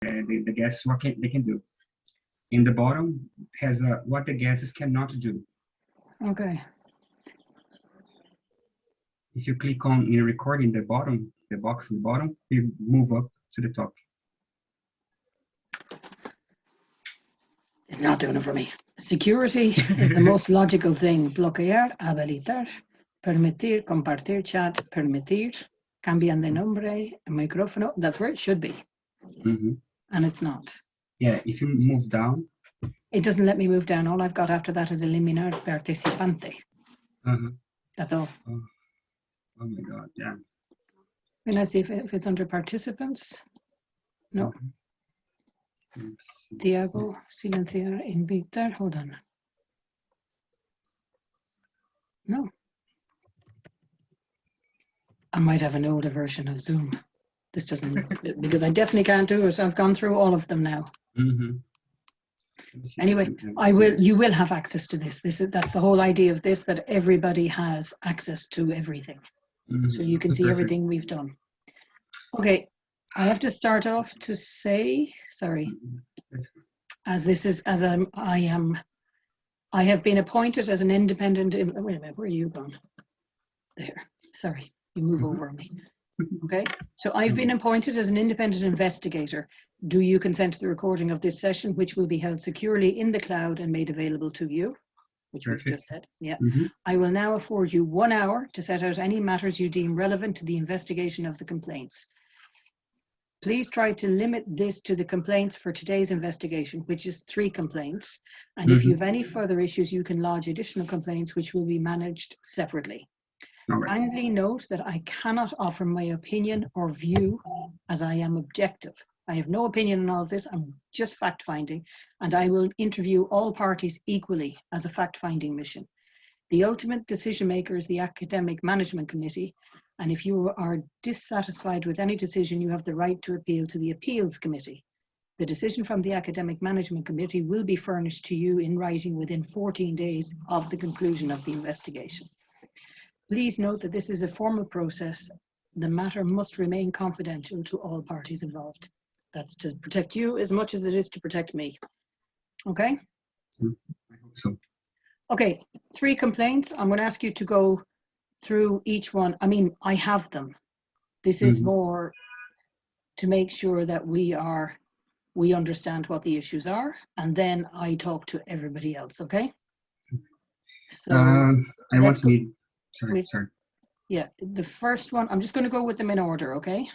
the guests what they can do. In the bottom has what the guests cannot do. Okay. If you click on in recording the bottom, the box in the bottom, you move up to the top. It's not doing it for me. Security is the most logical thing. Bloquear, habilitar, permitir, compartir chat, permitir, cambian de nombre, micrófono. That's where it should be. Mm-hmm. And it's not. Yeah, if you move down. It doesn't let me move down. All I've got after that is eliminar participante. That's all. Oh my God, yeah. Can I see if it's under participants? No. Thiago, silenciar, invitar. Hold on. No. I might have an older version of Zoom. This doesn't, because I definitely can't do it. I've gone through all of them now. Mm-hmm. Anyway, you will have access to this. That's the whole idea of this, that everybody has access to everything. Mm-hmm. So you can see everything we've done. Okay, I have to start off to say, sorry, I have been appointed as an independent, wait a minute, where are you gone? There, sorry, you move over me. Okay, so I've been appointed as an independent investigator. Do you consent to the recording of this session, which will be held securely in the cloud and made available to you? Which we've just said, yeah. Mm-hmm. I will now afford you 1 hour to set out any matters you deem relevant to the investigation of the complaints. Please try to limit this to the complaints for today's investigation, which is 3 complaints. And if you have any further issues, you can lodge additional complaints, which will be managed separately. Right. Kindly note that I cannot offer my opinion or view as I am objective. I have no opinion on all of this. I'm just fact-finding, and I will interview all parties equally as a fact-finding mission. The ultimate decision maker is the Academic Management Committee, and if you are dissatisfied with any decision, you have the right to appeal to the Appeals Committee. The decision from the Academic Management Committee will be furnished to you in writing within 14 days of the conclusion of the investigation. Please note that this is a formal process. The matter must remain confidential to all parties involved. That's to protect you as much as it is to protect me. Okay? I hope so. Okay, 3 complaints. I'm going to ask you to go through each one. I mean, I have them. This is more to make sure that we understand what the issues are, and then I talk to everybody else, okay? So I want to meet, sorry. Yeah, the first one, I'm just going to go with them in order, okay?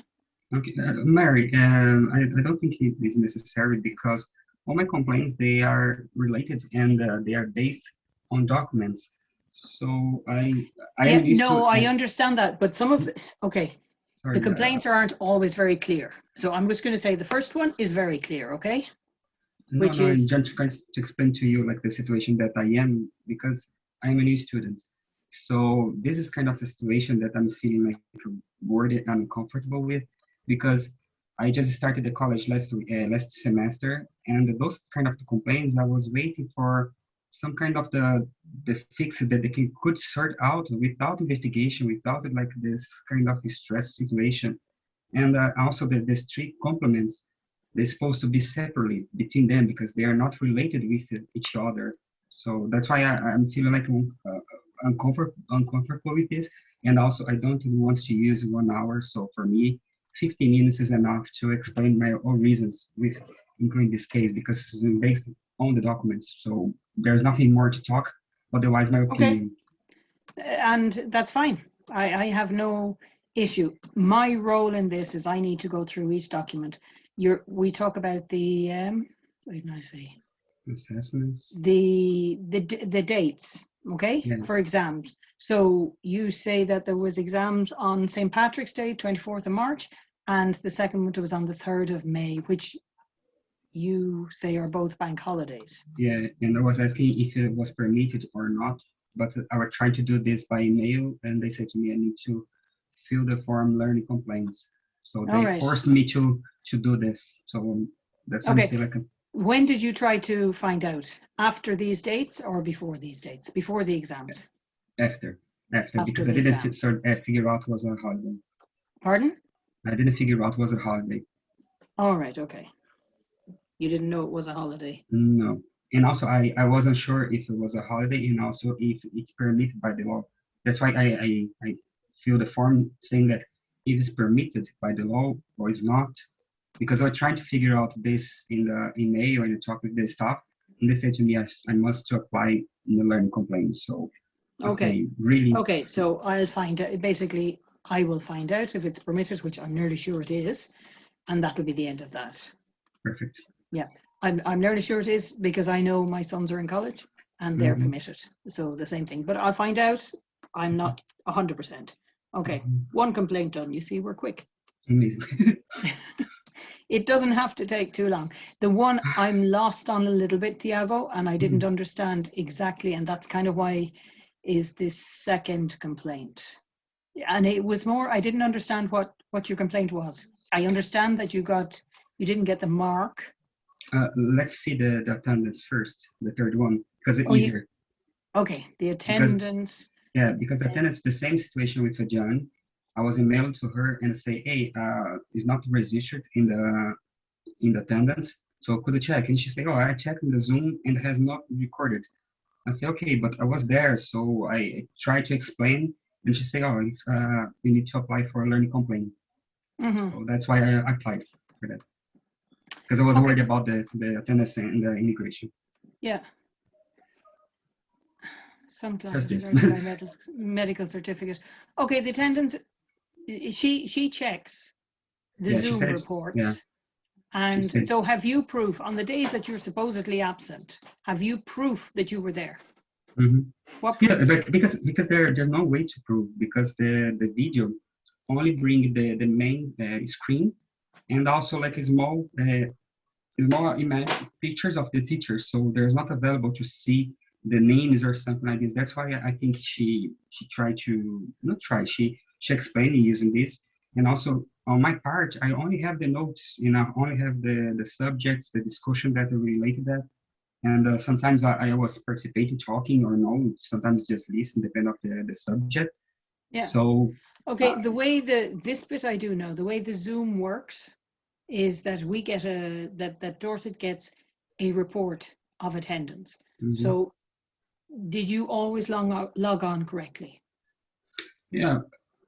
Okay, Mary, I don't think it is necessary because all my complaints, they are related and they are based on documents. So I understand that, but some of the complaints aren't always very clear. So I'm just going to say the first one is very clear, okay? I'm just trying to explain to you like the situation that I am, because I'm a new student. So this is kind of a situation that I'm feeling like worried and uncomfortable with, because I just started the college last semester, and those kind of complaints, I was waiting for some kind of the fix that they could sort out without investigation, without like this kind of stress situation. And also the strict complements, they're supposed to be separately between them because they are not related with each other. So that's why I'm feeling like uncomfortable with this. And also I don't want to use 1 hour. So for me, 15 minutes is enough to explain my own reasons with including this case, because it's based on the documents. So there's nothing more to talk. Otherwise, my opinion. Okay. And that's fine. I have no issue. My role in this is I need to go through each document. We talk about the wait, can I say? Assessments. The dates, okay, yeah. For exams. So you say that there was exams on St. Patrick's Day, 24th of March, and the second one was on the 3rd of May, which you say are both bank holidays. Yeah, and I was asking if it was permitted or not, but I was trying to do this by email, and they said to me I need to fill the form learning complaints. So they forced me to do this. So that's why I feel like when did you try to find out? After these dates or before these dates? Before the exams? After because I didn't figure out it was a holiday. Pardon? I didn't figure out it was a holiday. All right, okay. You didn't know it was a holiday. No. And also, I wasn't sure if it was a holiday and also if it's permitted by the law. That's why I fill the form saying that if it's permitted by the law or is not, because I was trying to figure out this in the email and talk with the staff, and they said to me I must apply in the learning complaint. So I say really. Okay, so I'll find out. Basically, I will find out if it's permitted, which I'm nearly sure it is, and that will be the end of that. Perfect. Yeah, I'm nearly sure it is because I know my sons are in college and they're permitted. So the same thing, but I'll find out. I'm not 100%. Okay, one complaint done. You see, we're quick. Amazing. It doesn't have to take too long. The one I'm lost on a little bit, Thiago, and I didn't understand exactly, and that's kind of why is this second complaint. And it was more, I didn't understand what your complaint was. I understand that you didn't get the mark. Let's see the attendance first, the third one, because it's easier. Okay, the attendance. Because the attendance, the same situation with John. I was emailed to her and say, hey, it's not registered in the attendance, so could you check? And she said, oh, I checked in the Zoom and it has not recorded. I said, okay, but I was there, so I tried to explain, and she said, oh, if you need to apply for a learning complaint. So that's why I applied for that, because I was worried about the attendance and the immigration. Yeah. Some classes verify medical certificate. Okay, the attendance. She checks the Zoom reports. And so have you proof on the days that you're supposedly absent? Have you proof that you were there? What proof? Yeah, because there's no way to prove, because the video only bring the main screen and also like small image pictures of the teachers. So there's not available to see the names or something like this. That's why I think she tried to not try. She explained using this, and also on my part, I only have the notes. I only have the subjects, the discussion that are related to that, and sometimes I was participating, talking or no. Sometimes just listen, depending on the subject. Yeah. So okay, the way this bit I do know, the way the Zoom works is that we get that Dorset gets a report of attendance. So did you always log on correctly? Yeah,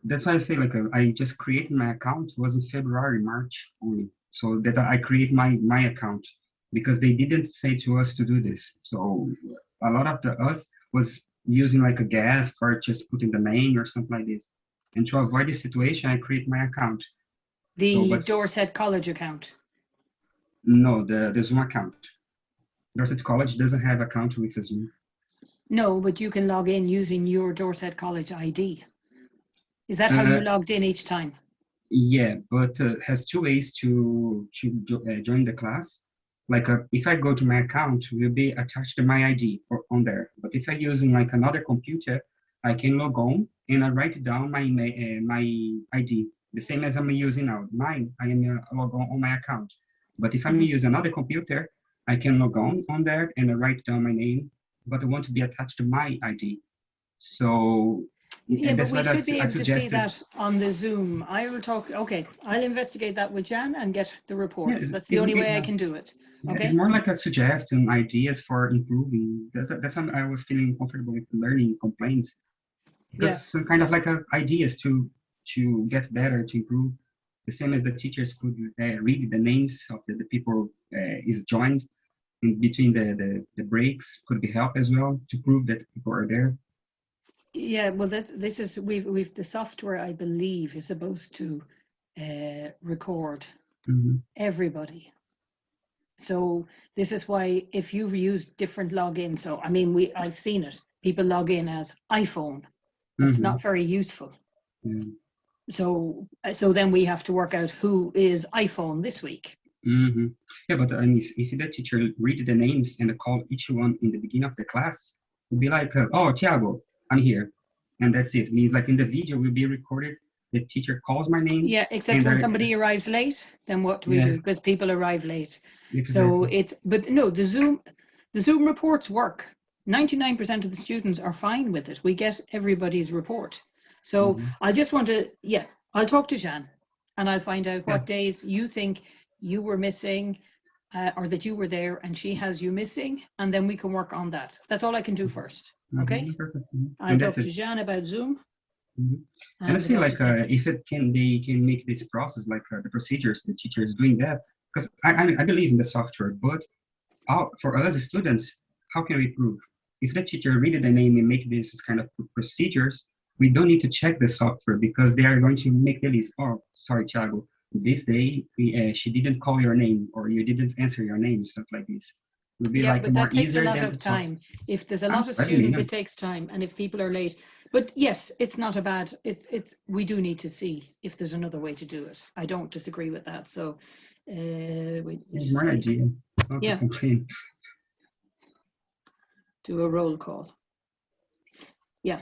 that's why I say like I just created my account. It was in February, March only. So that I create my account, because they didn't say to us to do this. So a lot of us was using like a guest or just putting the name or something like this. And to avoid this situation, I create my account. The Dorset College account? No, the Zoom account. Dorset College doesn't have account with Zoom. No, but you can log in using your Dorset College ID. Is that how you logged in each time? Yeah, but has two ways to join the class. Like if I go to my account, it will be attached to my ID on there. But if I'm using like another computer, I can log on and I write down my ID, the same as I'm using now. Mine, I am log on my account. But if I'm using another computer, I can log on there and I write down my name, but I want to be attached to my ID. So yeah, but we should be able to see that on the Zoom. I will talk. Okay, I'll investigate that with Jan and get the reports. Yeah, that's the only way I can do it. Okay. It's more like a suggestion, ideas for improving. That's when I was feeling comfortable with learning complaints, because some kind of like ideas to get better, to improve. The same as the teachers could read the names of the people is joined in between the breaks, could be help as well to prove that people are there. Yeah, well, this is we've the software, I believe, is supposed to record everybody. So this is why if you've used different logins, so I mean, I've seen it. People log in as iPhone. That's not very useful. So then we have to work out who is iPhone this week. Yeah, but I mean, if the teacher read the names and call each one in the beginning of the class, it would be like, oh, Thiago, I'm here. And that's it. It means like in the video will be recorded, the teacher calls my name. Yeah, except when somebody arrives late, then what do we do? Because people arrive late. Exactly. So but no, the Zoom reports work. 99% of the students are fine with it. We get everybody's report. So I just want to, I'll talk to Jan and I'll find out what days you think you were missing or that you were there and she has you missing, and then we can work on that. That's all I can do first. Okay. I'll talk to Jean about Zoom. And I see like if they can make this process like the procedures, the teachers doing that, because I believe in the software, but for us students, how can we prove? If the teacher read the name and make this kind of procedures, we don't need to check the software because they are going to make the list. Oh, sorry, Thiago, this day she didn't call your name or you didn't answer your name, stuff like this. It would be yeah, like but more that takes a easier lot than of time. If there's a lot of 5 students, minutes. it takes time, and if people are late. But yes, it's not a bad. It's we do need to see if there's another way to do it. I don't disagree with that. So, It's my idea. Not to complain. Do a roll call. Yeah.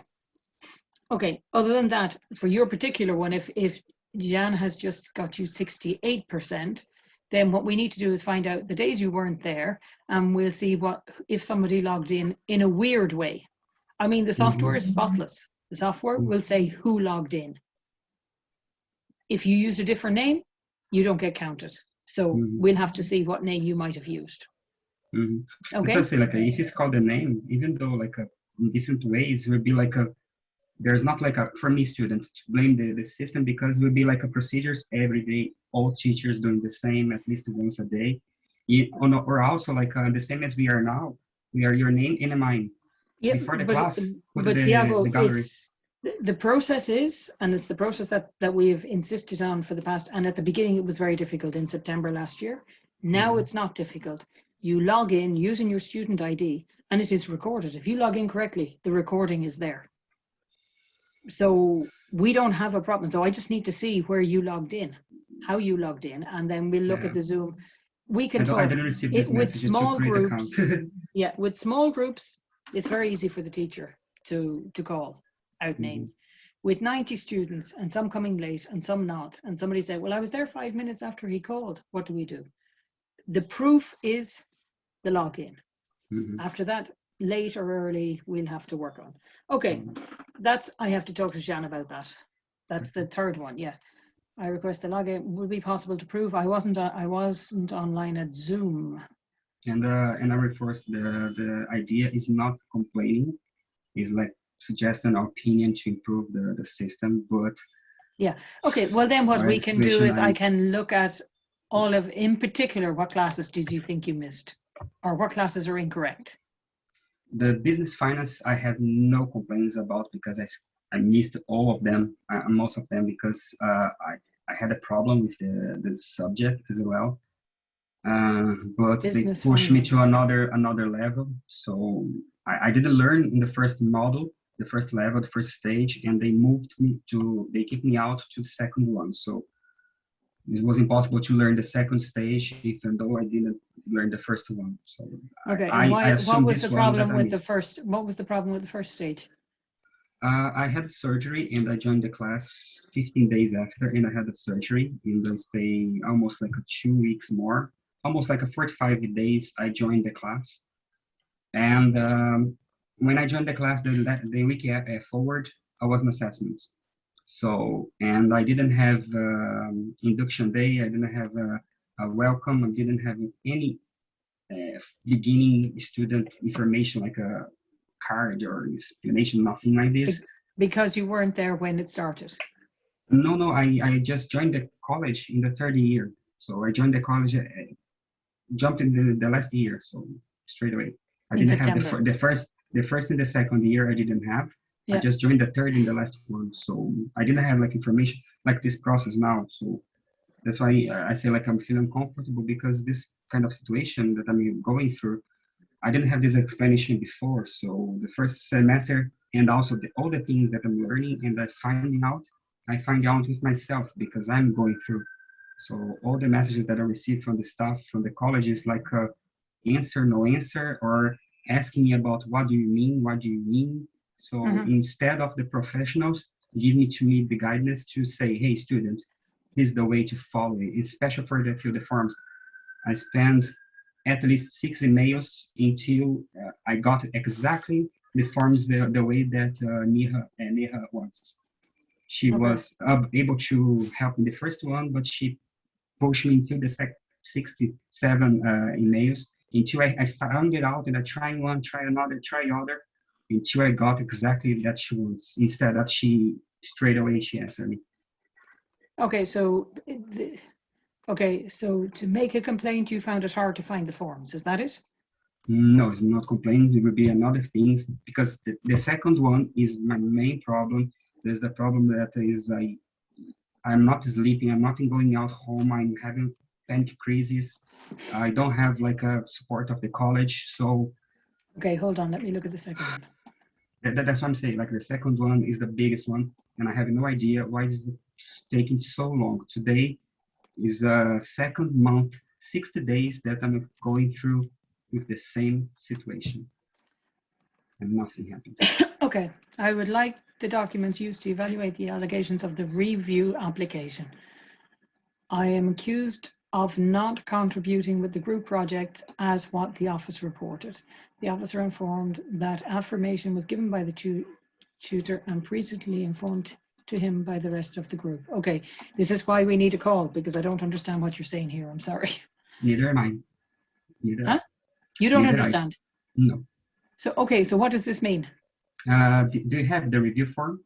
Okay. Other than that, for your particular one, if Jan has just got you 68%, then what we need to do is find out the days you weren't there, and we'll see what if somebody logged in a weird way. I mean, the software is spotless. The software will say who logged in. If you use a different name, you don't get counted. So we'll have to see what name you might have used. Okay. So say like if it's called a name, even though like in different ways, it would be like there's not like for me students to blame the system, because it would be like a procedures every day, all teachers doing the same at least once a day. Or also like the same as we are now, we are your name and a mine. Yeah, before the class, but Thiago, the process is, and it's the process that we've insisted on for the past, and at the beginning it was very difficult in September last year. Now it's not difficult. You log in using your student ID and it is recorded. If you log in correctly, the recording is there. So we don't have a problem. So I just need to see where you logged in, how you logged in, and then we'll look at the Zoom. We can talk. I didn't receive this with small groups. Yeah, with small groups, it's very easy for the teacher to call out names. With 90 students and some coming late and some not, and somebody said, well, I was there 5 minutes after he called. What do we do? The proof is the login. After that, late or early, we'll have to work on. Okay, I have to talk to Jean about that. That's the third one. Yeah, I request the login. Would it be possible to prove I wasn't online at Zoom? And I reinforce the idea is not complaining, is like suggest an opinion to improve the system, but yeah. Okay, well then what we can do is I can look at all of, in particular, what classes did you think you missed, or what classes are incorrect? The business finance I have no complaints about, because I missed all of them, most of them, because I had a problem with the subject as well. But business they pushed finance. Me to another level. So I didn't learn in the first model, the first level, the first stage, and they kicked me out to the second one. So it was impossible to learn the second stage, even though I didn't learn the first one. So okay, what was the problem with the first? What was the problem with the first stage? I had surgery and I joined the class 15 days after, and I had a surgery and I stayed almost like 2 weeks more, almost like 45 days. I joined the class, and when I joined the class, the week forward, I was in assessments. So, and I didn't have induction day, I didn't have a welcome, I didn't have any beginning student information like a card or explanation, nothing like this. Because you weren't there when it started? No, I just joined the college in the third year. So I joined the college, jumped in the last year, so straight away. I didn't have the first and the second year I didn't have. Yeah. I just joined the third and the last one, so I didn't have like information like this process now. So that's why I say like I'm feeling comfortable, because this kind of situation that I'm going through, I didn't have this explanation before. So the first semester and also all the things that I'm learning and I find out with myself because I'm going through. So all the messages that I receive from the staff from the college is like answer, no answer, or asking me about what do you mean. So instead of the professionals giving to me the guidance to say, hey, students, this is the way to follow it, especially for the forms. I spent at least 6 emails until I got exactly the forms the way that Neha wants. She was able to help in the first one, but she pushed me into the 67 emails until I found it out, and I try one, try another, try other, until I got exactly that she wants. Instead, that she straight away she answered me. Okay, so so to make a complaint, you found it hard to find the forms. Is that it? No, it's not complaining. It will be another things, because the second one is my main problem. There's the problem that is I'm not sleeping. I'm not going out home. I'm having panic crises. I don't have like a support of the college. So Okay, hold on. Let me look at the second one. that's what I'm saying. Like the second one is the biggest one, and I have no idea why it's taking so long. Today is second month, 60 days that I'm going through with the same situation, and nothing happened. Okay, I would like the documents used to evaluate the allegations of the review application. I am accused of not contributing with the group project as what the office reported. The officer informed that affirmation was given by the tutor and previously informed to him by the rest of the group. Okay, this is why we need a call, because I don't understand what you're saying here. I'm sorry. Neither am I. Neither. Huh? You don't Neither understand? No. So, okay, so what does this mean? Do you have the review form?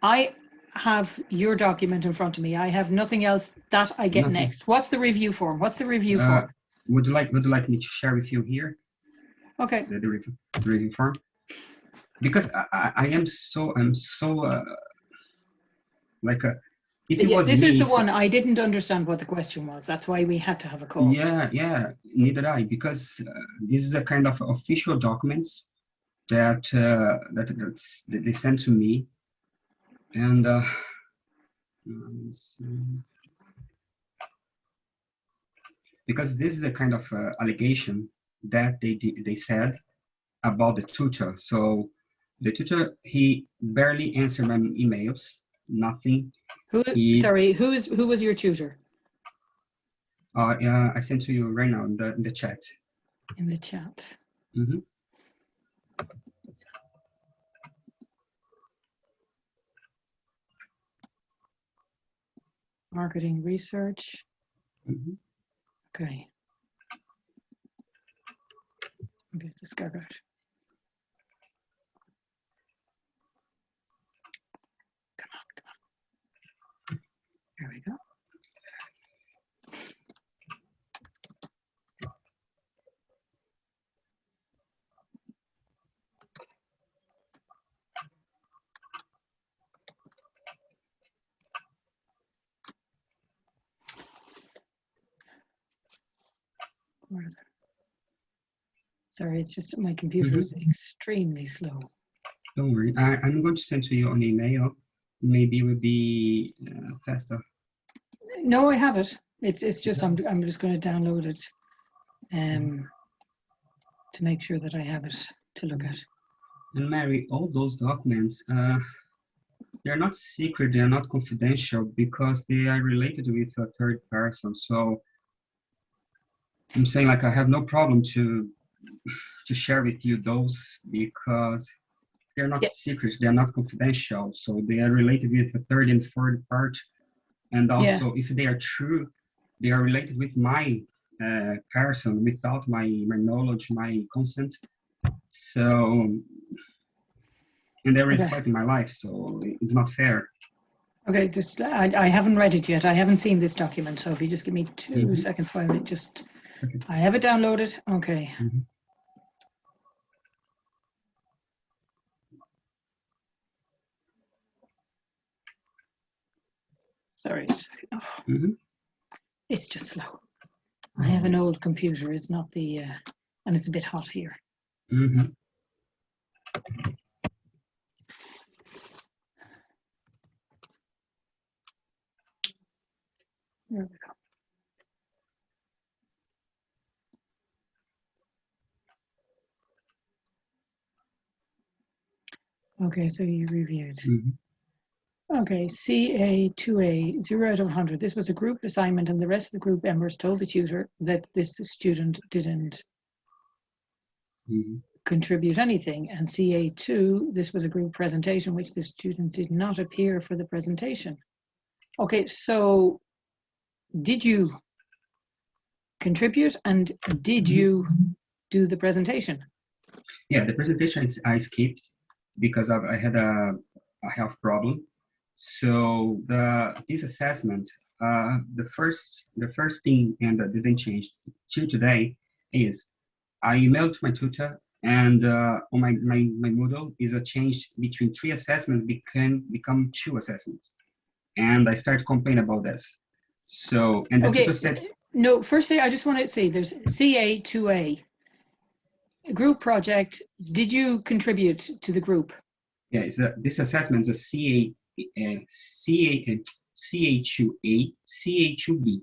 I have your document in front of me. I have nothing else that I get Nothing. next. What's the review form? What's the review form? Would you like me to share with you here? Okay. The review form? Because I'm so like a. If it was this me, is the one I didn't understand what the question was. That's why we had to have a call. Yeah. Neither I, because this is a kind of official documents that they sent to me, and because this is a kind of allegation that they said about the tutor. So the tutor, he barely answered my emails, nothing. Who was your tutor? I sent to you right now in the chat. In the chat. Mm-hmm. Marketing research. Mm-hmm. Okay. Get this guy out. Come on. Here we go. Where is it? Sorry, it's just my computer is extremely slow. Don't worry. I'm going to send to you an email. Maybe it will be faster. No, I have it. It's just I'm just going to download it to make sure that I have it to look at. And Mary, all those documents, they're not secret, they're not confidential, because they are related with a third person. So I'm saying, like, I have no problem to share with you those, because they're not secret, they're not confidential. So they are related with the third and fourth part. And also, if they are true, they are related with my person without my knowledge, my consent. So, and they reflect in my life, so it's not fair. Okay, just I haven't read it yet. I haven't seen this document, so if you just give me 2 seconds while it just, I have it downloaded. Okay. Sorry, it's just slow. I have an old computer. It's not the, and it's a bit hot here. There we go. Okay, so you reviewed. Okay, CA2A, 0 out of 100. This was a group assignment, and the rest of the group members told the tutor that this student didn't contribute anything. And CA2, this was a group presentation, which the student did not appear for the presentation. Okay, so did you contribute, and did you do the presentation? Yeah, the presentation I skipped because I had a health problem. So this assessment, the first thing and that didn't change till today is I emailed to my tutor, and on my Moodle is a change between 3 assessments become 2 assessments, and I started complaining about this. So and the tutor said, no. Firstly, I just want to say there's CA2A. Group project, did you contribute to the group? yeah, this assessment is a CA2A, CA2B.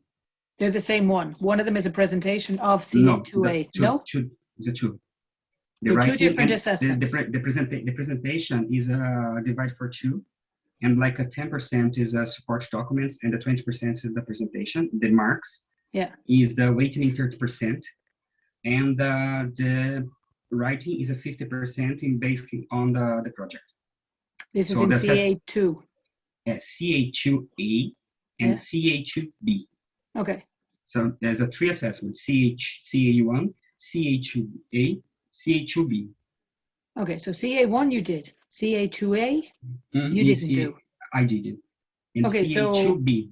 They're the same one. One of them is a presentation of CA2A. No? The two. They're two different assessments. The presentation is divided for 2, and like a 10% is support documents, and the 20% is the presentation. The marks is the weighting in 30%. And the writing is a 50% in basically on the project. This is in CA2. CA2A and CA2B. Okay. So there's a 3 assessments: CA1, CA2A, CA2B. Okay, so CA1 you did. CA2A you didn't do. I did it. And okay, CA2B.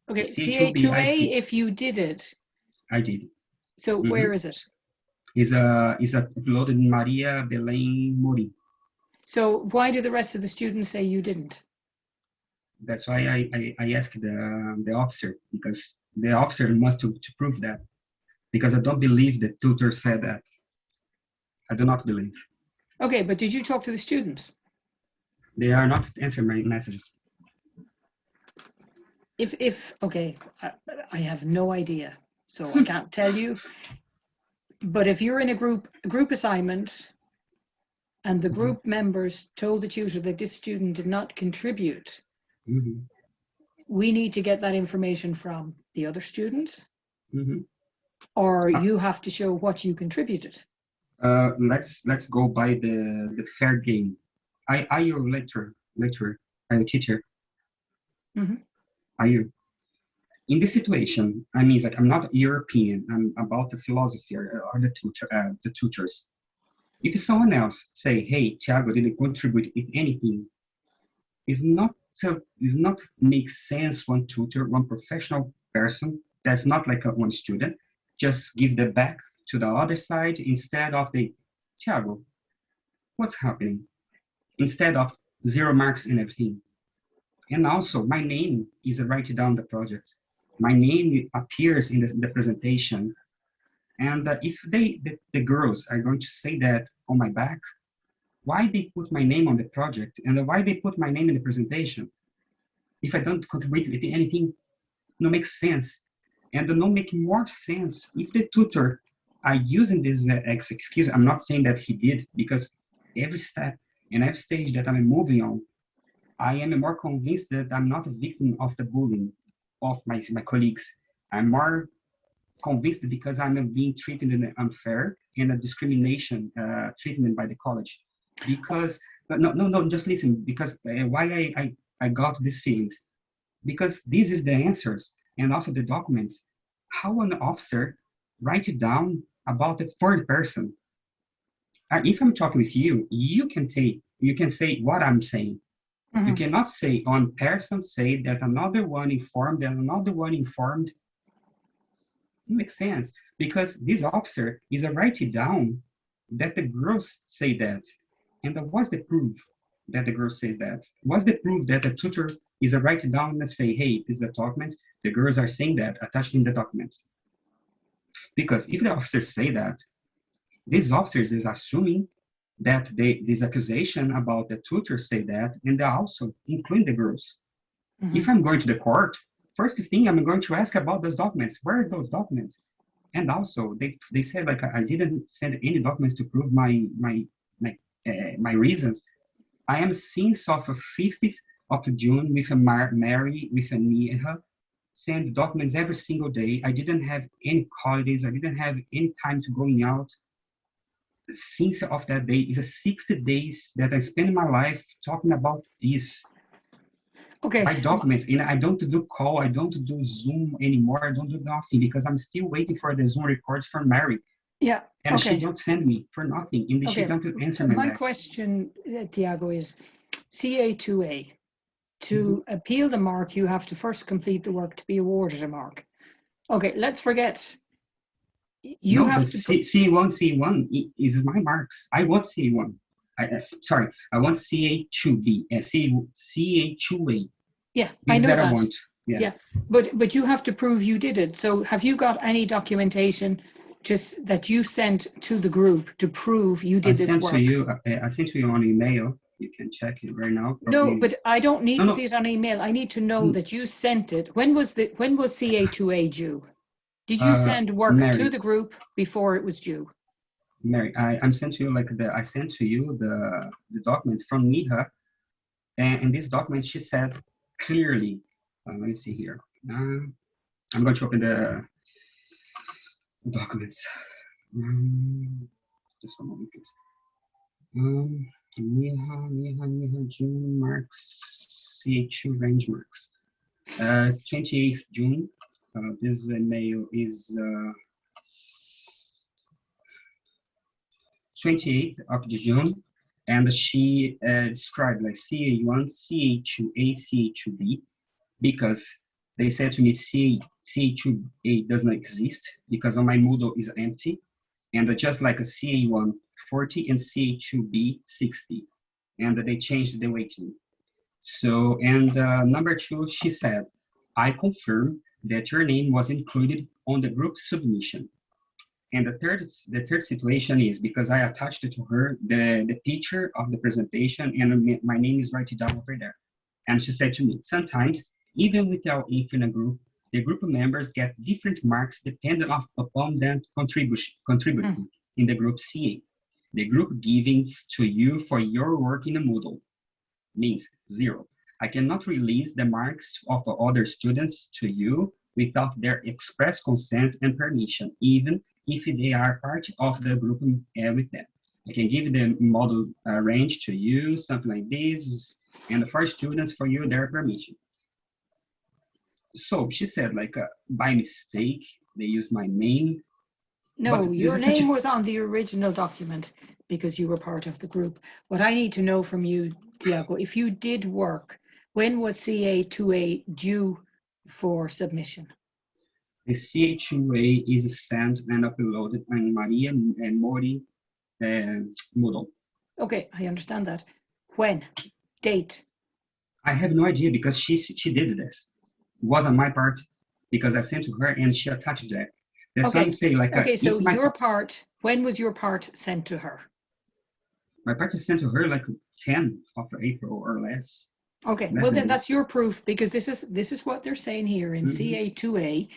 Okay, CA2A if you did it. I did it. So where is it? Is uploaded in Maria Belém Mori. So why did the rest of the students say you didn't? That's why I asked the officer, because the officer must to prove that. Because I don't believe the tutor said that. I do not believe. Okay, but did you talk to the students? They are not answering my messages. Okay, I have no idea, so I can't tell you. But if you're in a group assignment and the group members told the tutor that this student did not contribute, we need to get that information from the other students, or you have to show what you contributed. Let's go by the fair game. Are you a lecturer? Are you a teacher? Are you? In this situation, I mean, like, I'm not European. I'm about the philosophy or the tutors. If someone else say, "Hey, Thiago didn't contribute with anything," it's not makes sense. One tutor, one professional person that's not like one student, just give the back to the other side instead of the Thiago. What's happening? Instead of 0 marks and everything. And also, my name is written down the project. My name appears in the presentation. And if the girls are going to say that on my back, why they put my name on the project and why they put my name in the presentation? If I don't contribute with anything, no makes sense. And no make more sense if the tutor are using this excuse. I'm not saying that he did, because every step and every stage that I'm moving on, I am more convinced that I'm not a victim of the bullying of my colleagues. I'm more convinced because I'm being treated in an unfair and a discrimination treatment by the college. Because, no, just listen, because why I got these feelings. Because this is the answers and also the documents. How an officer write it down about the third person. If I'm talking with you, you can say what I'm saying. You cannot say one person say that another one informed and another one informed. It makes sense, because this officer is writing down that the girls say that. And what's the proof that the girl says that? What's the proof that the tutor is writing down and say, "Hey, this is the document, the girls are saying that," attached in the document? Because if the officers say that, these officers is assuming that this accusation about the tutor say that, and they also include the girls. If I'm going to the court, first thing I'm going to ask about those documents. Where are those documents? And also, they said, like, I didn't send any documents to prove my reasons. I am since of 50th of June with a Mary, with a Neha, send documents every single day. I didn't have any holidays. I didn't have any time to going out. Since of that day is 60 days that I spend my life talking about this. Okay. by documents, and I don't do call, I don't do Zoom anymore, I don't do nothing because I'm still waiting for the Zoom records from Mary. Yeah. And she Okay. don't send me for nothing, and she Okay. don't answer me My back. question, Thiago, is CA2A. To appeal the mark, you have to first complete the work to be awarded a mark. Okay, let's forget. You No, have but to. CA1 is my marks. I want CA1. Sorry, I want CA2B, CA2A. Yeah, This I is know that I that. want. Yeah. Yeah, but you have to prove you did it. So have you got any documentation just that you sent to the group to prove you I did this sent to work? you. I sent to you on email. You can check it right now. No, Probably. but I don't need No, to no. see it on email. I need to know that you sent it. When was CA2A due? Did you send work to Mary, the group before it was due? Mary, I'm sent to you I sent to you the document from Niha, and in this document she said clearly. Let me see here. I'm going to open the documents. Just a moment, please. Niha, June marks, CH2 range marks. 28th June. This mail is 28th of June, and she described like CA1, CA2A, CA2B, because they said to me CA2A does not exist because on my Moodle is empty, and just like a CA1 40 and CA2B 60, and they changed the weighting. So, and number two, she said, I confirm that your name was included on the group submission. And the third situation is because I attached to her the picture of the presentation, and my name is right down over there. And she said to me, sometimes, even without if in a group, the group members get different marks depending upon them contributing in the group CA. The group giving to you for your work in a Moodle means 0. I cannot release the marks of other students to you without their express consent and permission, even if they are part of the group with them. I can give the model range to you, something like this, and for students, for you, their permission. So she said, like, by mistake, they used my name. No, your name was on the original document because you were part of the group. What I need to know from you, Thiago, if you did work, when was CA2A due for submission? The CA2A is sent and uploaded on Maria and Mori Moodle. Okay, I understand that. When? Date? I have no idea because she did this. It wasn't my part because I sent to her and she attached that. That's okay. why I'm saying like. Okay, so your part, when was your part sent to her? My part is sent to her like 10th of April or less. Okay, well then that's your proof because this is what they're saying here in CA2A.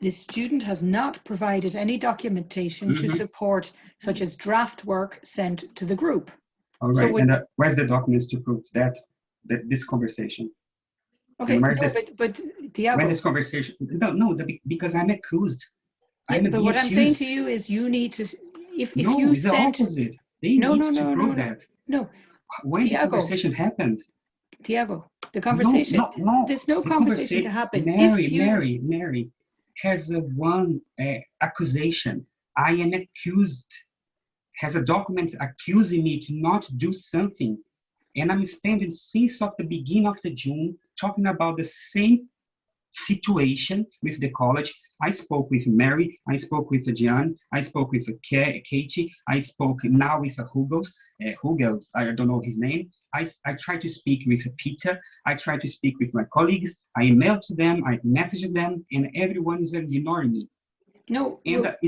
The student has not provided any documentation to support such as draft work sent to the group. All right, so and where's the documents to prove that this conversation? Okay, no, but Thiago. When this conversation, no, because I'm accused. Yeah, but what I'm saying to you is you need to, if you it's sent. the opposite. They need to prove that. No. When the conversation happened. Thiago, the conversation. No. There's no conversation to happen. Mary has one accusation. I am accused. Has a document accusing me to not do something. And I'm spending since of the beginning of the June talking about the same situation with the college. I spoke with Mary, I spoke with Jan, I spoke with Katie, I spoke now with Hugo, I don't know his name. I tried to speak with Peter, I tried to speak with my colleagues, I emailed to them, I messaged them, and everyone is ignoring me. No,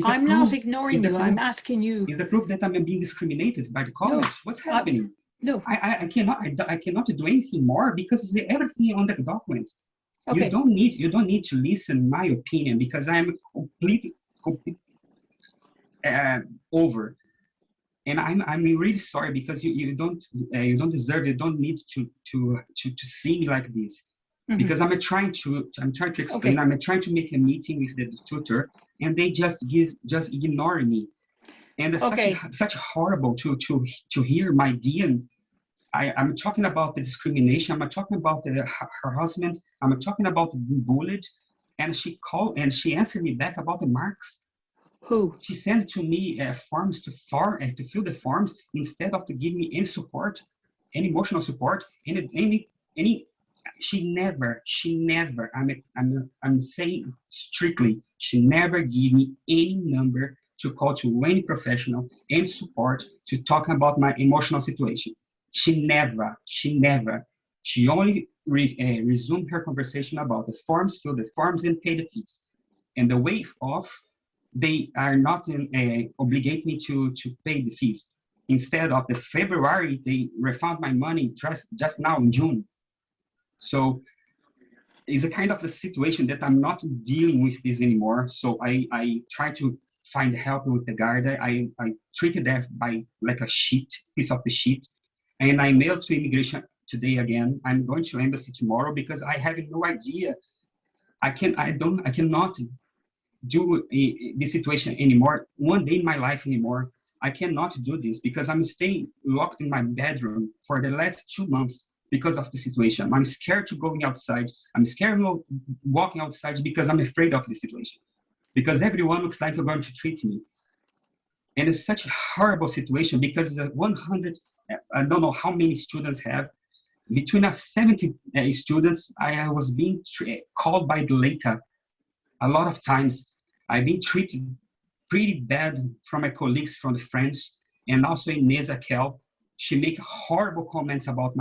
I'm not ignoring you, I'm asking you. Is the proof that I'm being discriminated by the college? What's happening? No. I cannot do anything more because it's everything on the documents. Okay. You don't need to listen my opinion because I'm completely over, and I'm really sorry because you don't deserve, you don't need to see me like this, because I'm trying to explain. I'm trying to make a meeting with the tutor, and they just ignore me, and it's such horrible to hear my dean I'm talking about the discrimination. I'm talking about the harassment. I'm talking about being bullied. And she called and she answered me back about the marks. Who? She sent to me forms to fill the forms instead of to give me any support, any emotional support, any. She never. I'm saying strictly, she never gave me any number to call to any professional, any support to talk about my emotional situation. She never. She only resumed her conversation about the forms, fill the forms, and pay the fees. And the way off, they are not obligate me to pay the fees. Instead of the February, they refund my money just now in June. So it's a kind of a situation that I'm not dealing with this anymore. So I try to find help with the guard. I treated that by like a piece of the sheet, and I mailed to immigration today again. I'm going to embassy tomorrow because I have no idea. I cannot do this situation anymore. One day in my life anymore. I cannot do this because I'm staying locked in my bedroom for the last 2 months because of the situation. I'm scared to going outside. I'm scared of walking outside because I'm afraid of the situation. Because everyone looks like you're going to treat me. And it's such a horrible situation because 100, I don't know how many students have. Between 70 students, I was being called by the later. A lot of times, I've been treated pretty bad from my colleagues, from the friends, and also in Kel. She make horrible comments about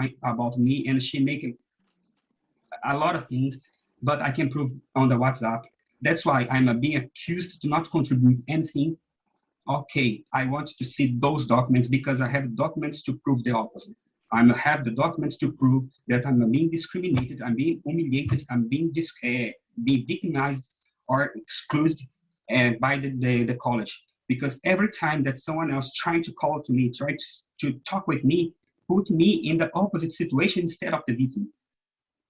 me, and she make a lot of things, but I can prove on the WhatsApp. That's why I'm being accused to not contribute anything. Okay, I want to see those documents because I have documents to prove the opposite. I have the documents to prove that I'm being discriminated, I'm being humiliated, I'm being victimized or excluded by the college. Because every time that someone else trying to call to me, try to talk with me, put me in the opposite situation instead of the victim.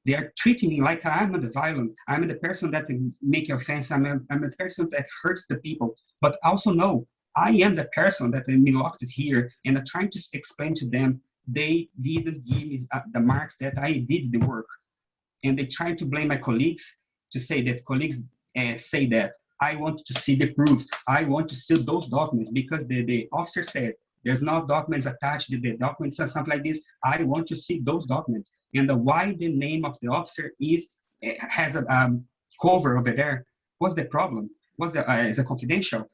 They are treating me like I'm the violent, I'm the person that make offense, I'm the person that hurts the people. But also no, I am the person that been locked here, and I'm trying to explain to them they didn't give me the marks that I did the work. And they try to blame my colleagues to say that colleagues say that. I want to see the proofs. I want to see those documents because the officer said there's no documents attached to the documents or something like this. I want to see those documents. And why the name of the officer has a cover over there? What's the problem? Is it confidential?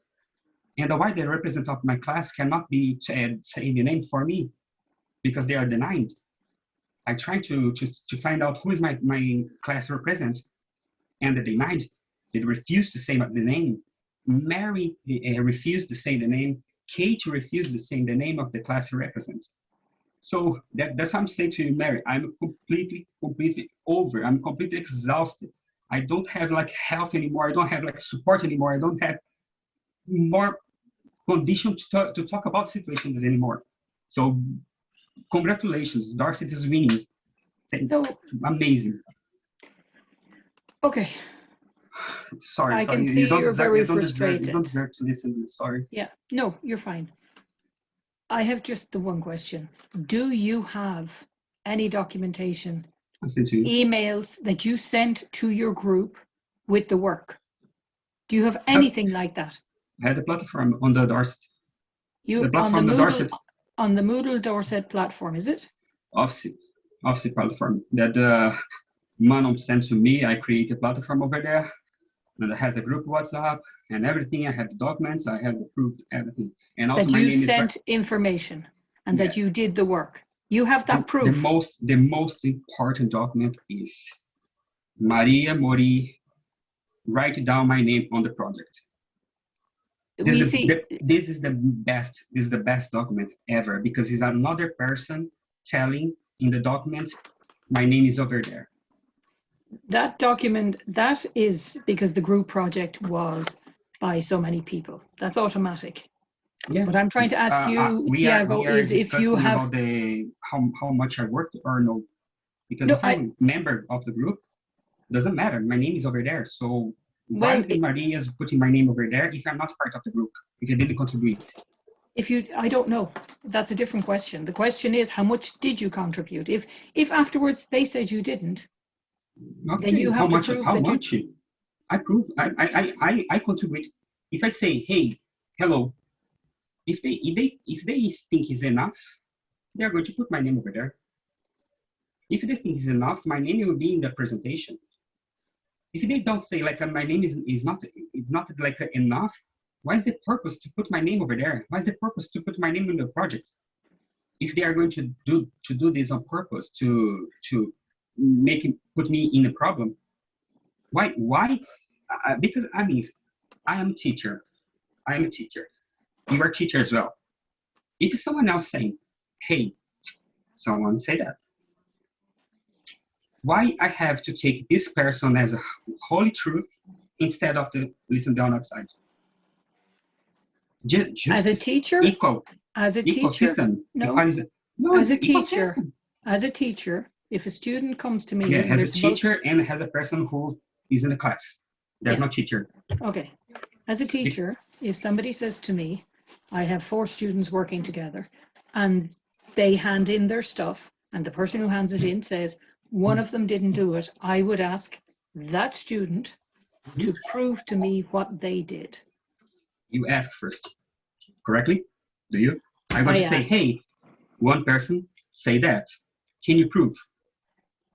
And why the representative of my class cannot be saying the name for me because they are denied. I try to find out who is my class representative, and they denied. They refused to say the name. Mary refused to say the name. Kate refused to say the name of the class representative. So that's what I'm saying to you, Mary. I'm completely over. I'm completely exhausted. I don't have like health anymore. I don't have like support anymore. I don't have more condition to talk about situations anymore. So congratulations, Dorset is winning. Amazing. Okay. Sorry, I can see you're very frustrated. You don't deserve to listen to this. Sorry. Yeah, no, you're fine. I have just the one question. Do you have any documentation, emails that you sent to your group with the work? Do you have anything like that? I had a platform on the Dorset. On the Moodle Dorset platform, is it? Office platform that Manon sent to me. I created a platform over there, and it has a group WhatsApp and everything. I have the documents, I have the proof, everything. And also that you sent information and that you did the work. You have that proof. The most important document is Maria Mori. Write down my name on the project. This is the best document ever because it's another person telling in the document my name is over there. That document, that is because the group project was by so many people. That's automatic. Yeah. But I'm trying to ask you, Thiago, is if you have about how much I worked or no, because if I'm a member of the group, doesn't matter. My name is over there. So why Maria is putting my name over there if I'm not part of the group, if I didn't contribute? I don't know. That's a different question. The question is, how much did you contribute? If afterwards they said you didn't, Okay, then you have to prove how that much? I contribute. If I say, hey, hello, if they think is enough, they're going to put my name over there. If they think is enough, my name will be in the presentation. If they don't say like my name is not, it's not like enough, why is the purpose to put my name over there? Why is the purpose to put my name in the project? If they are going to do this on purpose to put me in a problem, why? Because I mean, I am a teacher. I am a teacher. You are a teacher as well. If someone else saying, hey, someone say that, why I have to take this person as a holy truth instead of the listen down outside? Just as a teacher, equal system. No, as a teacher, if a student comes to me, has a teacher and has a person who is in the class. There's no teacher. Okay. As a teacher, if somebody says to me, I have 4 students working together, and they hand in their stuff, and the person who hands it in says, one of them didn't do it, I would ask that student to prove to me what they did. You ask first, correctly? Do you? I'm going to say, hey, one person say that. Can you prove?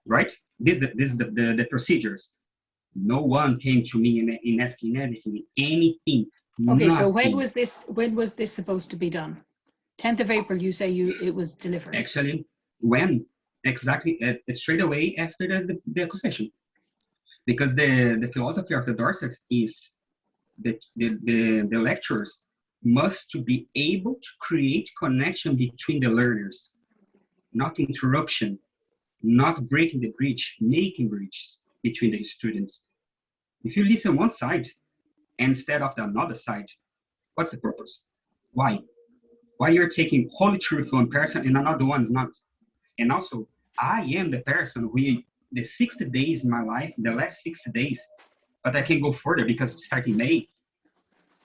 Right? This is the procedures. No one came to me in asking anything. Okay, nothing. So when was this supposed to be done? 10th of April, you say it was delivered. Actually, when? Exactly, straight away after the accusation. Because the philosophy of the Dorset is that the lecturers must to be able to create connection between the learners, not interruption, not breaking the bridge, making bridges between the students. If you listen one side instead of the another side, what's the purpose? Why? Why you're taking holy truth one person and another one is not? And also, I am the person who, the 60 days in my life, the last 60 days, but I can go further because starting May,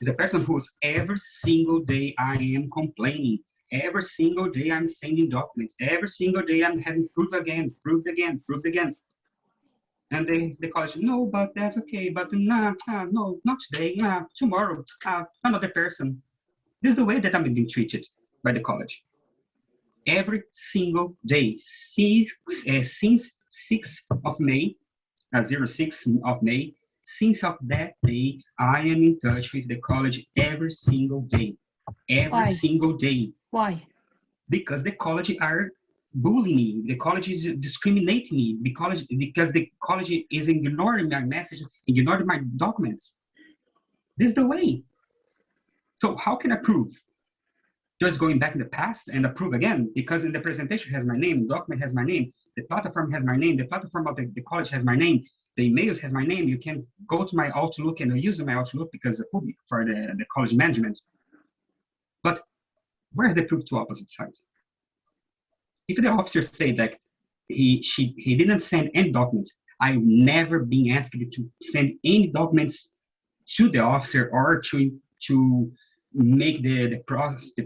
is the person who's every single day I am complaining. Every single day I'm sending documents. Every single day I'm having proved again. And the college, no, but that's okay. But no, not today. Tomorrow, another person. This is the way that I'm being treated by the college. Every single day, since 6th of May, 06 of May, since of that day, I am in touch with the college every single day. Every single day. Why? Because the college are bullying me. The college is discriminating me. Because the college is ignoring my messages, ignoring my documents. This is the way. So how can I prove? Just going back in the past and approve again, because in the presentation has my name, the document has my name, the platform has my name, the platform of the college has my name, the emails has my name. You can go to my Outlook and use my Outlook because it's public for the college management. But where's the proof to opposite side? If the officer say that he didn't send any documents, I've never been asked to send any documents to the officer or to make the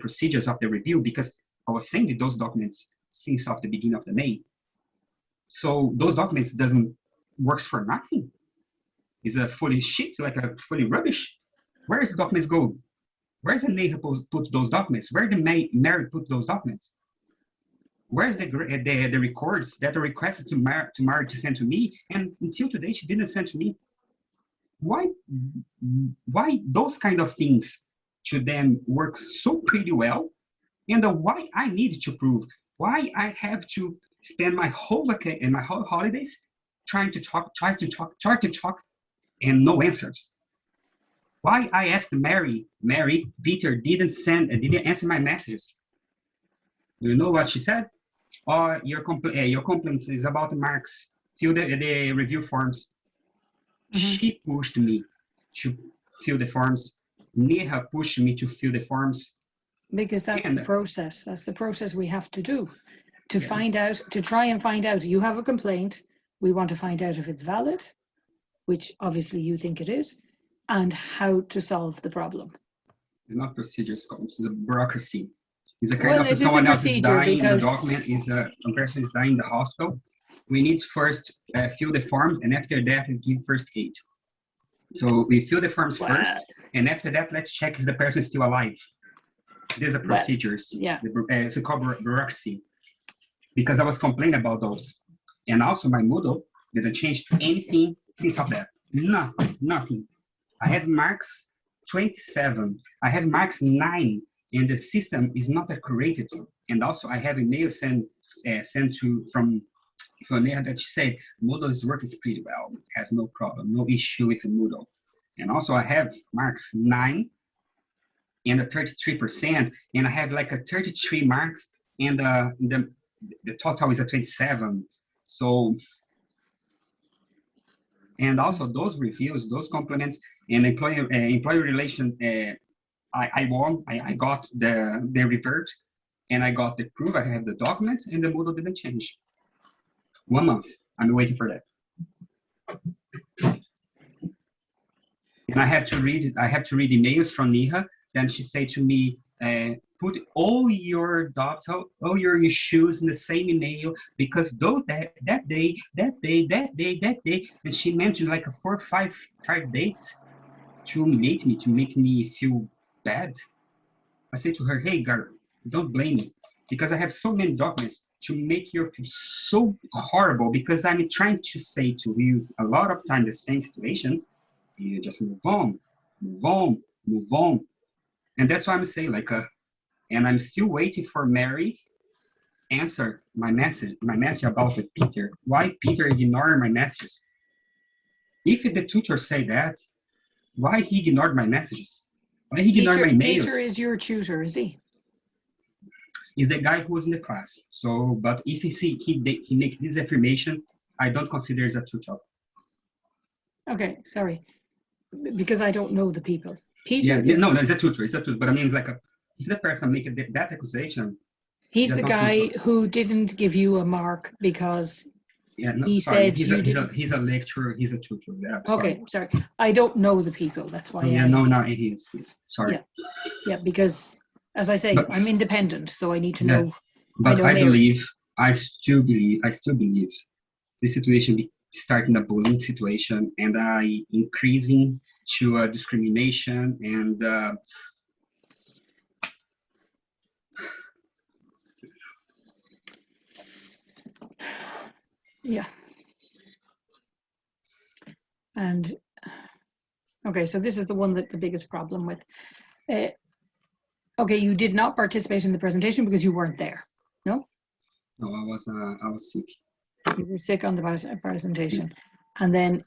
procedures of the review, because I was sending those documents since of the beginning of the May. So those documents doesn't works for nothing. It's a fully shit, like a fully rubbish. Where is the documents go? Where is the May supposed to put those documents? Where did Mary put those documents? Where's the records that are requested to Mary to send to me, and until today she didn't send to me? Why those kind of things should then work so pretty well, and why I need to prove? Why I have to spend my whole vacation and my whole holidays trying to talk, and no answers? Why I asked Mary, Peter didn't answer my messages. Do you know what she said? Oh, your complaints is about marks. Fill the review forms. She pushed me to fill the forms. Neha pushed me to fill the forms. Because that's the process. That's the process we have to do. To find out, to try and find out, you have a complaint. We want to find out if it's valid, which obviously you think it is, and how to solve the problem. It's not procedure, it's a bureaucracy. It's a kind Well, of it is a someone else is procedure dying in the because document, a person is dying in the hospital. We need to first fill the forms, and after that, we give first aid. So we fill the forms first, and after that, let's check if the person is still alive. These are procedures. Yeah. It's called bureaucracy. Because I was complaining about those. And also my Moodle didn't change anything since of that. Nothing. I had marks 27. I had marks 9, and the system is not accurate. And also I have email sent from Neha that she said Moodle is working pretty well. Has no problem, no issue with the Moodle. And also I have marks 9 and a 33%, and I have like a 33 marks, and the total is a 27. So, and also those reviews, those components, and employee relation, I won. I got the revert, and I got the proof. I have the documents, and the Moodle didn't change. 1 month. I'm waiting for that. And I have to read emails from Neha. Then she said to me, put all your doubts, all your issues in the same email, because that day, and she mentioned like 4 or 5 dates to make me feel bad. I said to her, hey girl, don't blame me, because I have so many documents to make you feel so horrible, because I'm trying to say to you a lot of time the same situation. You just move on. And that's why I'm saying, like, and I'm still waiting for Mary answer my message about Peter. Why Peter ignored my messages? If the tutor say that, why he ignored my messages? Why he ignored my mails? Peter is your tutor, is he? He's the guy who was in the class. So, but if he make this affirmation, I don't consider as a tutor. Okay, sorry, because I don't know the people. Peter. Yeah, no, it's a tutor. But I mean, it's like if the person make that accusation. He's the guy who didn't give you a mark because he said he's a lecturer, he's a tutor. Yeah, okay, sorry. I don't know the people. That's why. Yeah, no, he is. Sorry. Yeah, because as I say, I'm independent, so I need to know. But I still believe the situation be starting a bullying situation, and increasing to discrimination and. Yeah. And okay, so this is the one that the biggest problem with. Okay, you did not participate in the presentation because you weren't there. No. No, I was sick. You were sick on the presentation, and then,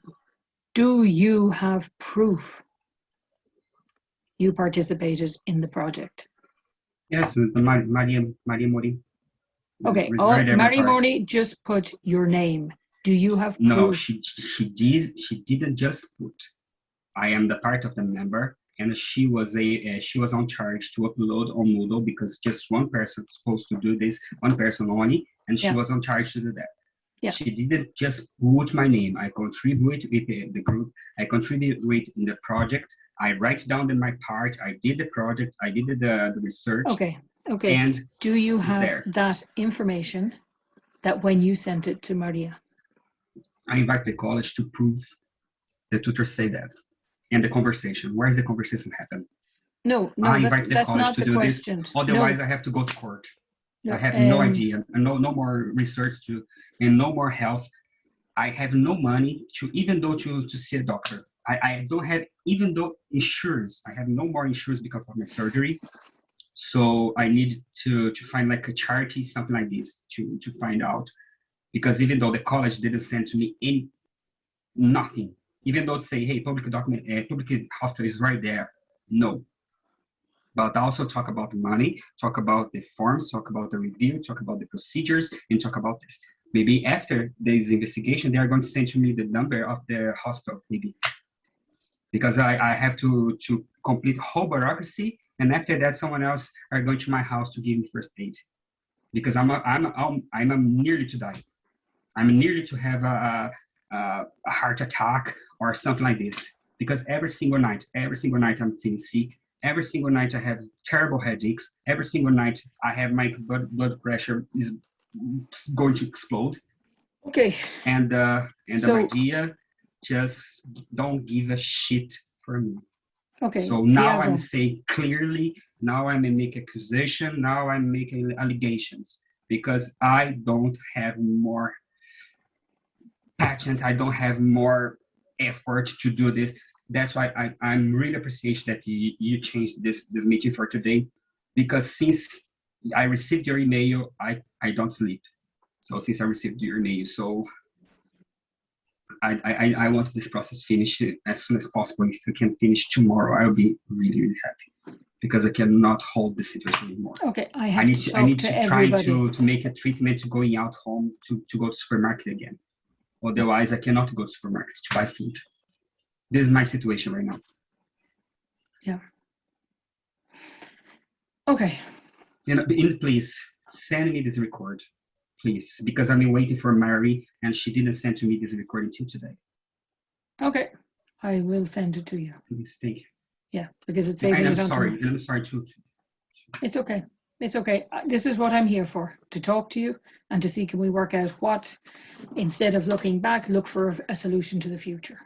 do you have proof you participated in the project? Yes, the Maria Mori. Okay, Marie Morley just put your name. Do you have proof? No, she didn't just put. I am the part of the member, and she was on charge to upload on Moodle, because just one person is supposed to do this, one person only, and she was on charge to do that. Yeah. She didn't just put my name. I contribute with the group. I contribute in the project. I write down in my part. I did the project. I did the research. Okay. And do you have that information that when you sent it to Maria? I invite the college to prove the tutors say that. And the conversation. Where is the conversation happen? No, that's not the question. Otherwise, I have to go to court. No, I have no idea. No more research and no more health. I have no money to see a doctor. I don't have, even though insurance, I have no more insurance because of my surgery. So I need to find like a charity, something like this, to find out. Because even though the college didn't send to me nothing, even though say, hey, public hospital is right there, no. But also talk about the money, talk about the forms, talk about the review, talk about the procedures, and talk about this. Maybe after this investigation, they are going to send to me the number of the hospital, maybe. Because I have to complete whole bureaucracy, and after that, someone else are going to my house to give me first aid. Because I'm nearly to die. I'm nearly to have a heart attack or something like this. Because every single night I'm feeling sick. Every single night I have terrible headaches. Every single night I have my blood pressure is going to explode. Okay. And the idea just don't give a shit for me. Okay. So now Thiago. I'm saying clearly, now I'm making accusation, now I'm making allegations, because I don't have more patent, I don't have more effort to do this. That's why I'm really appreciative that you changed this meeting for today, because since I received your email, I don't sleep. So since I received your email, so I want this process finished as soon as possible. If we can finish tomorrow, I'll be really, really happy, because I cannot hold the situation anymore. Okay, I need to try to make a treatment to going out home to go to supermarket again. Otherwise, I cannot go to supermarket to buy food. This is my situation right now. Yeah. Okay. Please send me this record, please, because I've been waiting for Mary and she didn't send to me this record until today. Okay, I will send it to you. Please, thank you. Yeah, because it's saving it on. And I'm sorry too. It's okay. It's okay. This is what I'm here for, to talk to you and to see, can we work out what, instead of looking back, look for a solution to the future.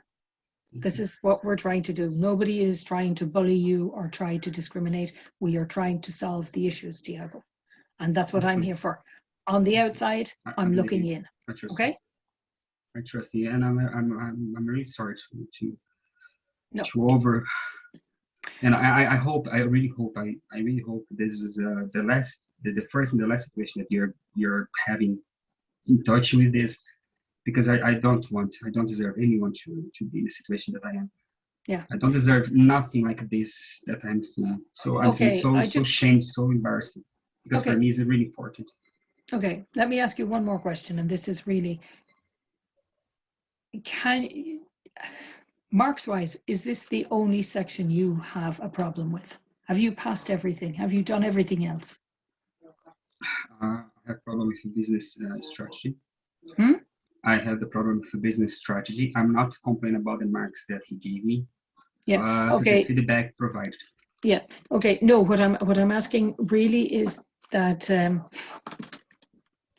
This is what we're trying to do. Nobody is trying to bully you or try to discriminate. We are trying to solve the issues, Thiago. And that's what I'm here for. On the outside, I'm looking in. Okay? I trust you, and I'm really sorry to over. And I really hope this is the first and the last situation that you're having in touch with this, because I don't deserve anyone to be in the situation that I am. Yeah. I don't deserve nothing like this that I'm feeling. So I'm feeling so ashamed, so embarrassed, because for me it's really important. Okay, let me ask you one more question, and this is really, marks-wise, is this the only section you have a problem with? Have you passed everything? Have you done everything else? I have problem with the business strategy. Hmm? I have the problem with the business strategy. I'm not complaining about the marks that he gave me. Yeah. Okay. The feedback provided. Yeah. Okay. No. What I'm asking really is that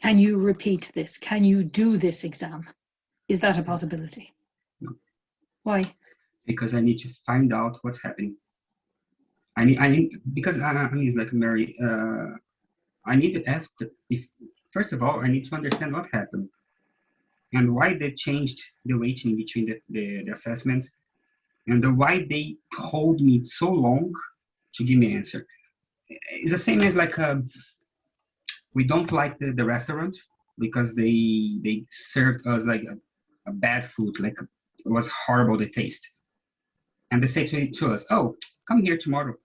can you repeat this? Can you do this exam? Is that a possibility? No. Why? Because I need to find out what's happening. I need because it's like Mary. I need to ask. First of all, I need to understand what happened and why they changed the weighting between the assessments, and why they hold me so long to give me an answer. It's the same as like we don't like the restaurant because they served us like a bad food, like it was horrible the taste, and they say to us, "Oh, come here tomorrow,"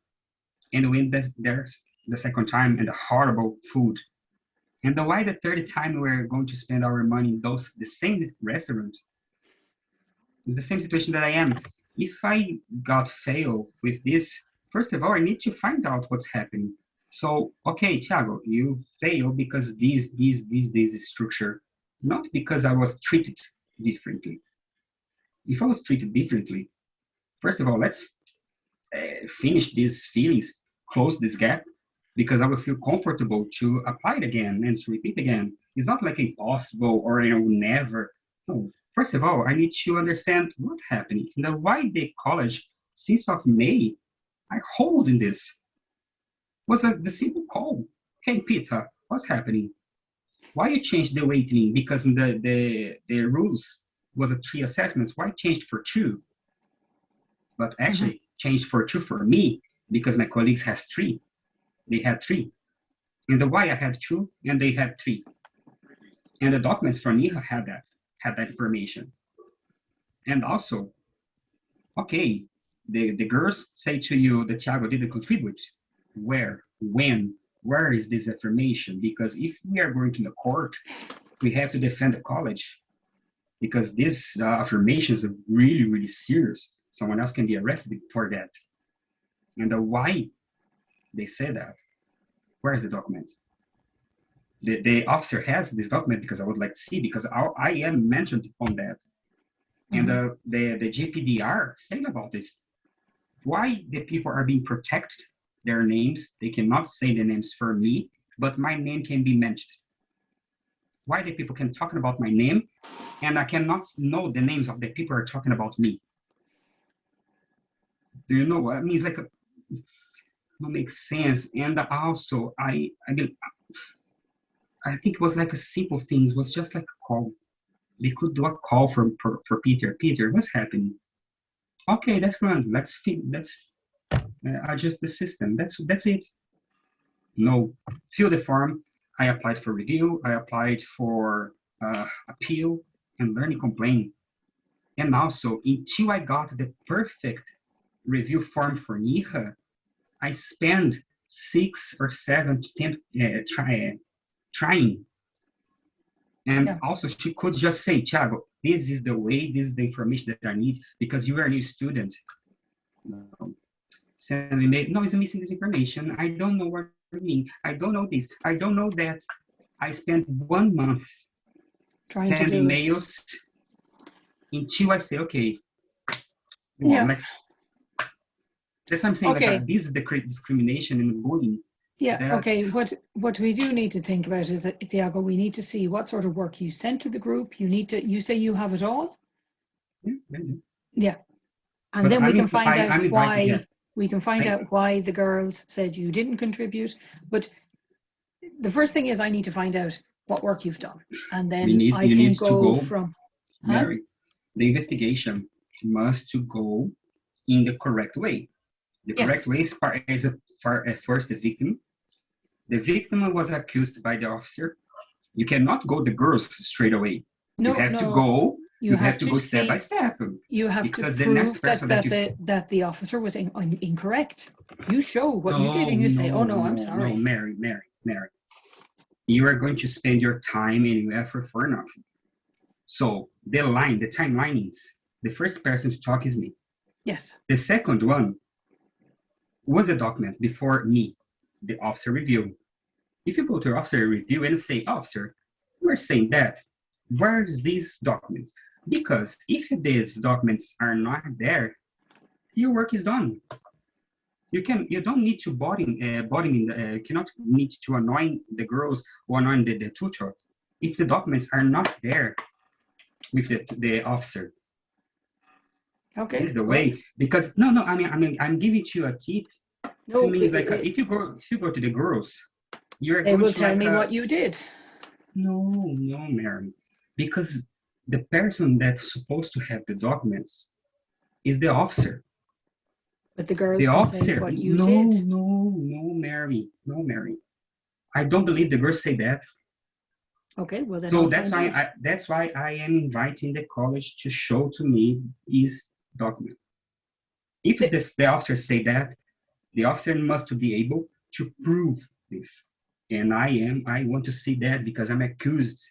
and we went there the second time and the horrible food. And why the third time we're going to spend our money in the same restaurant? It's the same situation that I am. If I got fail with this, first of all, I need to find out what's happening. So, okay, Thiago, you fail because this structure, not because I was treated differently. If I was treated differently, first of all, let's finish these feelings, close this gap, because I will feel comfortable to apply it again and to repeat again. It's not like impossible or never. No. First of all, I need to understand what's happening and why the college, since of May, I hold in this. Was the simple call. Hey, Peter, what's happening? Why you changed the weighting? Because the rules was a 3 assessments. Why changed for 2? But actually changed for 2 for me because my colleagues has 3. They had 3. And why I had 2 and they had 3. And the documents from me had that information. And also, okay, the girls say to you that Thiago didn't contribute. Where? When? Where is this information? Because if we are going to the court, we have to defend the college, because this affirmation is really, really serious. Someone else can be arrested for that. And why they say that? Where is the document? The officer has this document because I would like to see, because I am mentioned on that. And the GPDR saying about this. why the people are being protected, their names, they cannot say the names for me, but my name can be mentioned. Why the people can talk about my name and I cannot know the names of the people who are talking about me? Do you know what I mean? It's like, no makes sense. And also, I think it was like a simple thing. It was just like a call. They could do a call for Peter. Peter, what's happening? Okay, that's good. Let's adjust the system. That's it. No, fill the form. I applied for review. I applied for appeal and learning complaint. And also, until I got the perfect review form for NIHA, I spent 6 or 7 to 10 trying. And also, she could just say, Thiago, this is the way, this is the information that I need because you are a new student. Send me mail. No, it's missing this information. I don't know what you mean. I don't know this. I don't know that. I spent 1 month sending mails until I say, okay, well, that's what I'm saying. Okay. Like, this is the discrimination and bullying. Yeah, okay. What we do need to think about is that, Thiago, we need to see what sort of work you sent to the group. You say you have it all? Yeah. And but then we can find out why. We can find out why the girls said you didn't contribute. But the first thing is I need to find out what work you've done. And then I can go from... Mary, the investigation must to go in the correct way. The correct way is first the victim. The victim was accused by the officer. You cannot go the girls straight away. You have to go step by step. You have to prove that the officer was incorrect. You show what you did and you say, oh no, I'm sorry. No, Mary. You are going to spend your time and your effort for nothing. So the timeline is, the first person to talk is me. Yes. The second one was a document before me, the officer review. If you go to officer review and say, officer, we're saying that, where's these documents? Because if these documents are not there, your work is done. You don't need to cannot need to annoy the girls or annoy the tutor if the documents are not there with the officer. Okay. This is the way, because I'm giving you a tip. No, it means like if you go to the girls, they will tell me what you did. No, Mary, because the person that's supposed to have the documents is the officer. But the girls can say what you did. No, Mary. I don't believe the girls say that. Okay, well then. So that's why I am inviting the college to show to me his document. If the officer say that, the officer must be able to prove this. And I want to see that because I'm accused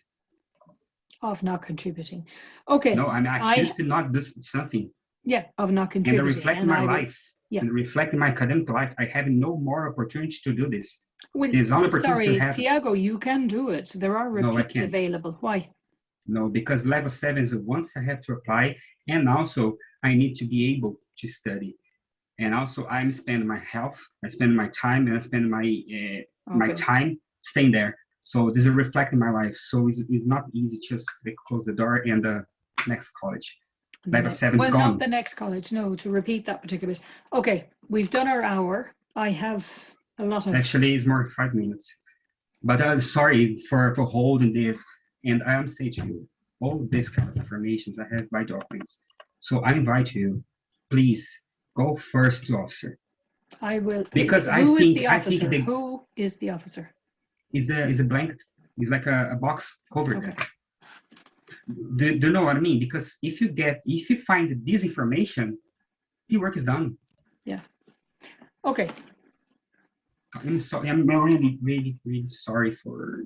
of not contributing. Okay. No, I'm accused to not do something. Yeah, of not contributing. And reflect my life. Yeah. And reflect my academic life. I have no more opportunity to do this. Sorry, Thiago, you can do it. There are repeats available. Why? No, because level 7 is once I have to apply, and also I need to be able to study. And also I'm spending my health, I spend my time, and I spend my time staying there. So this is reflecting my life. So it's not easy just to close the door and the next college. Level 7 is gone. Well, not the next college, no, to repeat that particular bit. Okay, we've done our hour. I have a lot of... Actually, it's more 5 minutes. But I'm sorry for holding this. And I am saying to you, all this kind of information I have by documents. So I invite you, please, go first to officer. I will. Because Who is the officer? Who is the officer? Is a blanket. It's like a box covered there. Do you know what I mean? Because if you find this information, your work is done. Yeah. Okay. I'm sorry. I'm really, really, really sorry for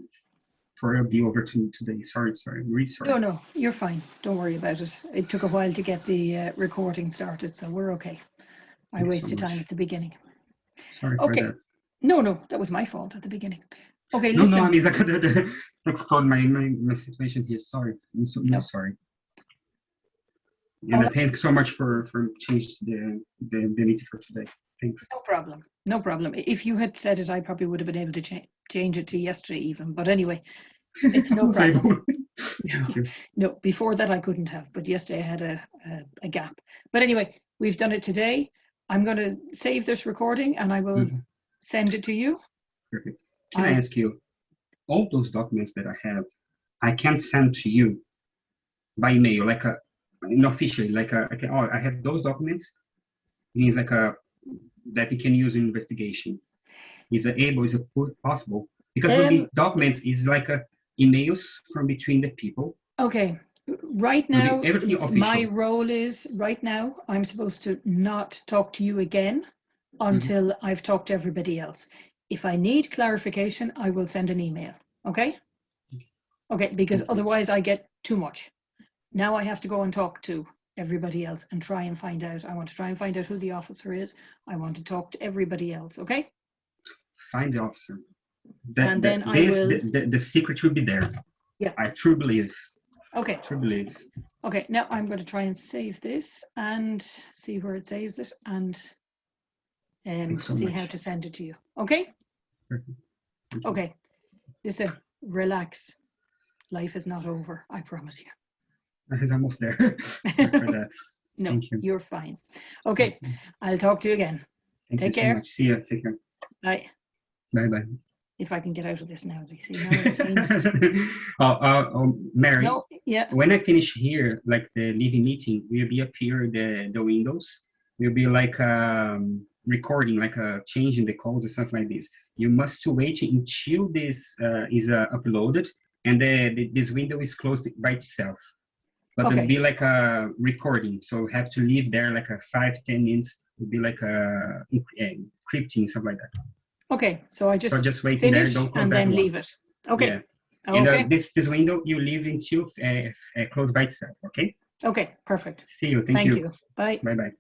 being over today. Sorry. Really sorry. No, you're fine. Don't worry about it. It took a while to get the recording started, so we're okay. I wasted time at the beginning. Sorry for that. No, that was my fault at the beginning. Okay, listen. No, I mean, I explain my situation here. Sorry. I'm sorry. And thanks so much for changing the meeting for today. Thanks. No problem. No problem. If you had said it, I probably would have been able to change it to yesterday even. But anyway, it's no problem. No, before that I couldn't have, but yesterday I had a gap. But anyway, we've done it today. I'm going to save this recording and I will send it to you. Perfect. Can I ask you, all those documents that I have, I can't send to you by email, like unofficially, I have those documents. It means that you can use in investigation. Is it possible? Because documents is emails from between the people. Okay. Right now, my role is, right now, I'm supposed to not talk to you again until I've talked to everybody else. If I need clarification, I will send an email. Okay? Okay, because otherwise I get too much. Now I have to go and talk to everybody else and try and find out. I want to try and find out who the officer is. I want to talk to everybody else. Okay? Find the officer. And then I will. The secret will be there. Yeah. I truly believe. Okay. True believe. Okay, now I'm going to try and save this and see where it saves it and see how to send it to you. Okay? Okay. Listen, relax. Life is not over, I promise you. It's almost there. No, Thank you. You're fine. Okay, I'll talk to you again. Take care. So much. See you. Take care. Bye. Bye-bye. If I can get out of this now, see now. Mary. No, yeah. When I finish here, like the leaving meeting, will be up here the windows. Will be recording, changing the codes or something like this. You must wait until this is uploaded and this window is closed by itself. But it'll be like a recording, so we have to leave there 5-10 minutes. It'll be encrypting, something like that. Okay, so I just wait finish there, don't close and then leave it. Okay. Yeah. And this window you leave until closed by itself. Okay. Okay. Perfect. See you. Thank you. Bye. Bye bye.